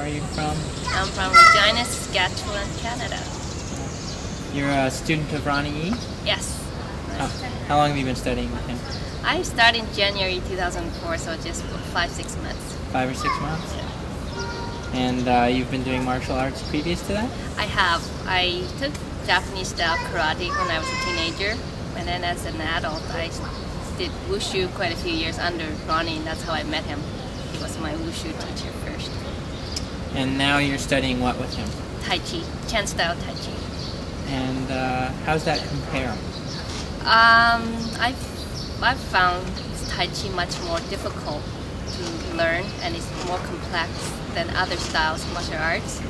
are you from? I'm from Regina, Saskatchewan, Canada. You're a student of Ronnie Yee? Yes. How long have you been studying with him? I started in January 2004, so just 5-6 months. 5 or 6 months? Yeah. And you've been doing martial arts previous to that? I have. I took Japanese style karate when I was a teenager, and then as an adult I did wushu quite a few years under Ronnie, and that's how I met him. He was my wushu teacher first. And now you're studying what with him? Tai Chi, Chen style Tai Chi. And how's that compare? I've found Tai Chi much more difficult to learn, and it's more complex than other styles of martial arts.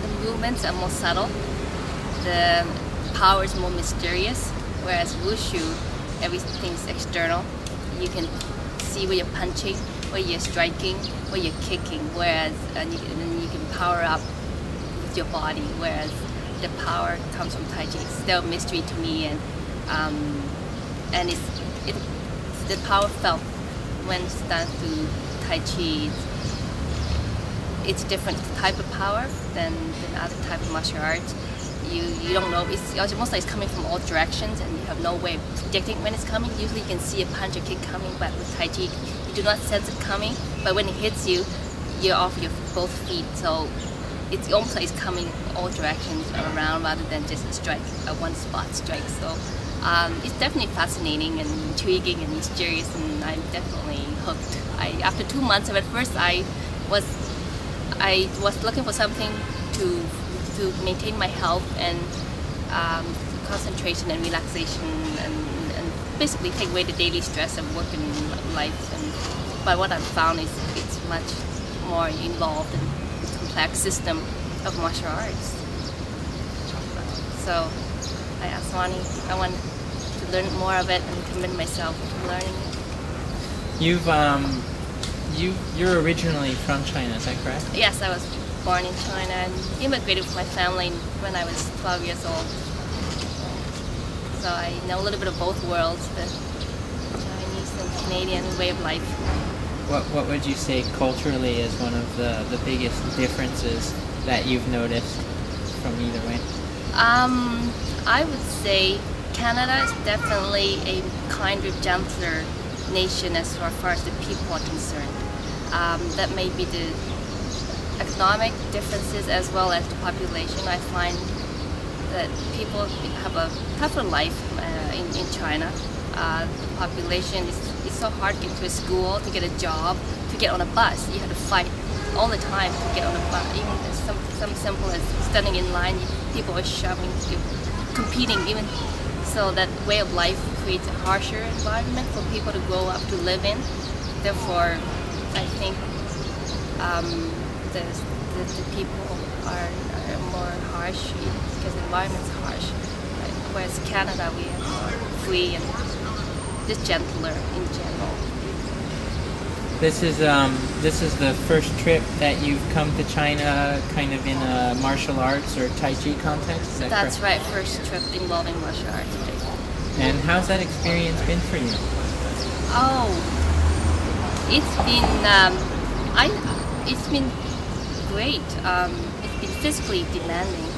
The movements are more subtle, the power is more mysterious, whereas wushu, everything's external. You can see where you're punching, where you're striking, where you're kicking, whereas and you can power up with your body, whereas the power comes from Tai Chi. It's still a mystery to me, and the power felt when it's done through Tai Chi. It's different type of power than other type of martial arts. You don't know. It's almost like it's coming from all directions, and you have no way of predicting when it's coming. Usually you can see a punch or kick coming, but with Tai Chi, you do not sense it coming. But when it hits you, you're off your both feet. So it's almost like it's coming all directions around rather than just a strike, a one spot strike. So it's definitely fascinating and intriguing and mysterious, and I'm definitely hooked. After 2 months of it, first I was looking for something to maintain my health and concentration and relaxation, and basically take away the daily stress of work and life. But what I've found is it's much more involved and complex system of martial arts. So I asked Ronnie if I wanted to learn more of it and commit myself to learning it. You're originally from China, is that correct? Yes, I was born in China and immigrated with my family when I was 12 years old. So I know a little bit of both worlds, the Chinese and Canadian way of life. What would you say culturally is one of the biggest differences that you've noticed from either way? I would say Canada is definitely a kinder, gentler nation as far as the people are concerned. That may be the economic differences as well as the population. I find that people have a tougher life in China. The population is so hard to get to a school, to get a job, to get on a bus. You have to fight all the time to get on a bus. Even something simple as standing in line, people are shoving, competing. Even so, that way of life creates a harsher environment for people to grow up to live in. Therefore, I think the people are more harsh because the environment's harsh. Right? Whereas Canada, we are more free and just gentler in general. This is the first trip that you've come to China, kind of in a martial arts or Tai Chi context. Is that That's correct? right, first trip involving martial arts. And how's that experience been for you? Oh, it's been great. It's been physically demanding.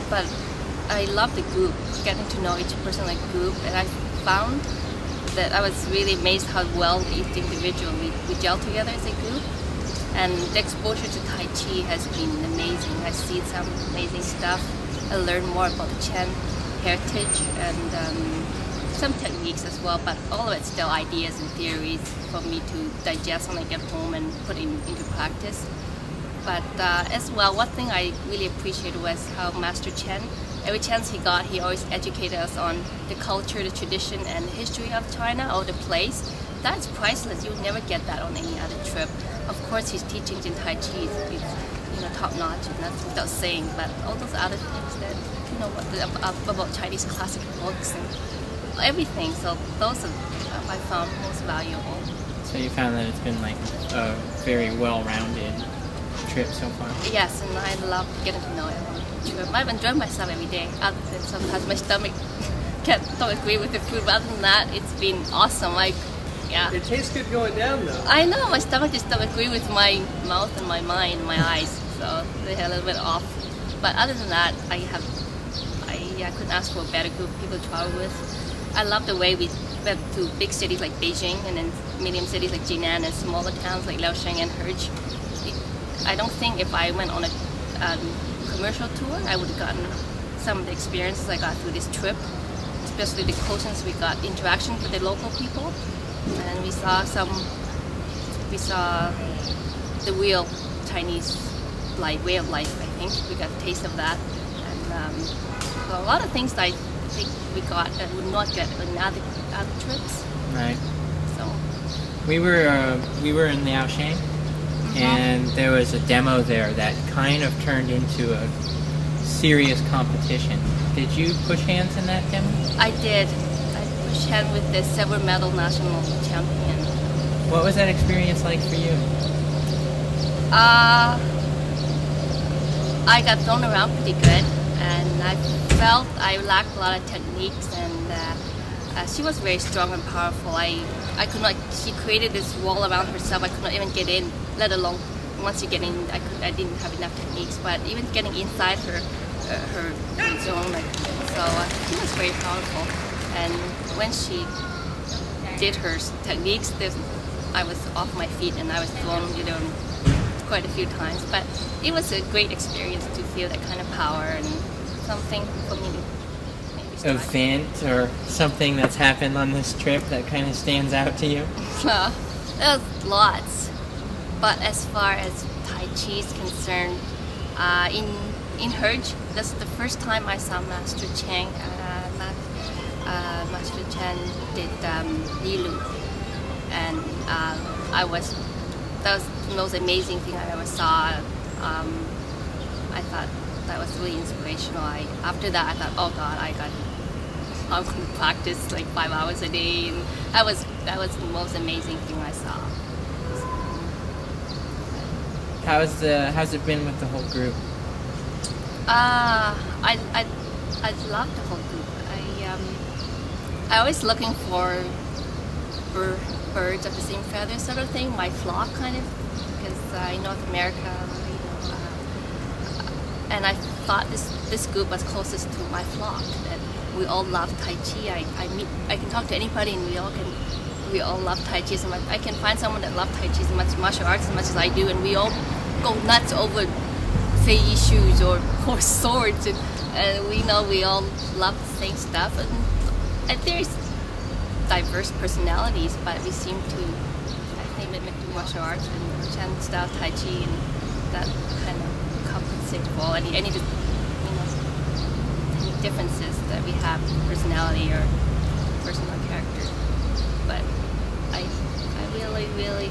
But I love the group, getting to know each person like group, and I found that I was really amazed how well each individual we gel together as a group. And the exposure to Tai Chi has been amazing. I've seen some amazing stuff. I learned more about the Chen heritage and some techniques as well, but all of it's still ideas and theories for me to digest when I get home and put into practice. But as well, one thing I really appreciated was how Master Chen, every chance he got, he always educated us on the culture, the tradition, and history of China or the place. That's priceless. You would never get that on any other trip. Of course, his teachings in Tai Chi is top notch, and that's without saying. But all those other things that about Chinese classic books and everything. So those are I found most valuable. So you found that it's been like a very well-rounded trip so far? Yes, and I love getting to know everyone. Trip. I've enjoyed myself every day, other than sometimes my stomach don't agree with the food, but other than that, it's been awesome. Like Yeah. It tastes good going down though. I know, my stomach just doesn't agree with my mouth and my mind and my eyes, so they're a little bit off. But other than that, I couldn't ask for a better group of people to travel with. I love the way we went to big cities like Beijing and then medium cities like Jinan and smaller towns like Liaosheng and Herge. I don't think if I went on a commercial tour, I would have gotten some of the experiences I got through this trip, especially the closeness we got interaction with the local people. And we saw the real Chinese way of life, I think. We got a taste of that. And so a lot of things that I think we got that would not get in other trips. Right. So we were in Liaosheng, and there was a demo there that kind of turned into a serious competition. Did you push hands in that demo? I did. I pushed hands with the silver medal national champion. What was that experience like for you? I got thrown around pretty good, and I felt I lacked a lot of techniques, and she was very strong and powerful. I could not, she created this wall around herself, I could not even get in, let alone once you get in, I didn't have enough techniques, but even getting inside her zone, she was very powerful. And when she did her techniques, I was off my feet and I was thrown, quite a few times. But it was a great experience to feel that kind of power and something for me to maybe strive. Event or something that's happened on this trip that kind of stands out to you? There's lots. But as far as Tai Chi is concerned, in Herge, that's the first time I saw Master Chen. Master Chen did Lilu, and that was the most amazing thing I ever saw. I thought that was really inspirational. After that, I thought, oh God, I'm going to practice like 5 hours a day, and that was the most amazing thing I saw. How's it been with the whole group? I love the whole group. I always looking for birds of the same feather sort of thing, my flock kind of, because in North America, and I thought this group was closest to my flock, that we all love Tai Chi. I can talk to anybody and we all love Tai Chi so much. I can find someone that loves Tai Chi as much, martial arts as much as I do, and we all go nuts over fei shoes or swords, and we know we all love the same stuff, and there's diverse personalities, but we seem to, I think, mimic the martial arts and Chen style Tai Chi, and that kind of compensates for any differences that we have in personality or personal character. But I really, really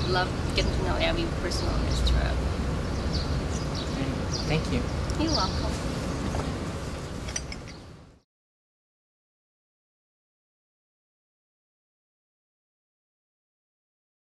love getting to know every person on this trip. Thank you. You're welcome.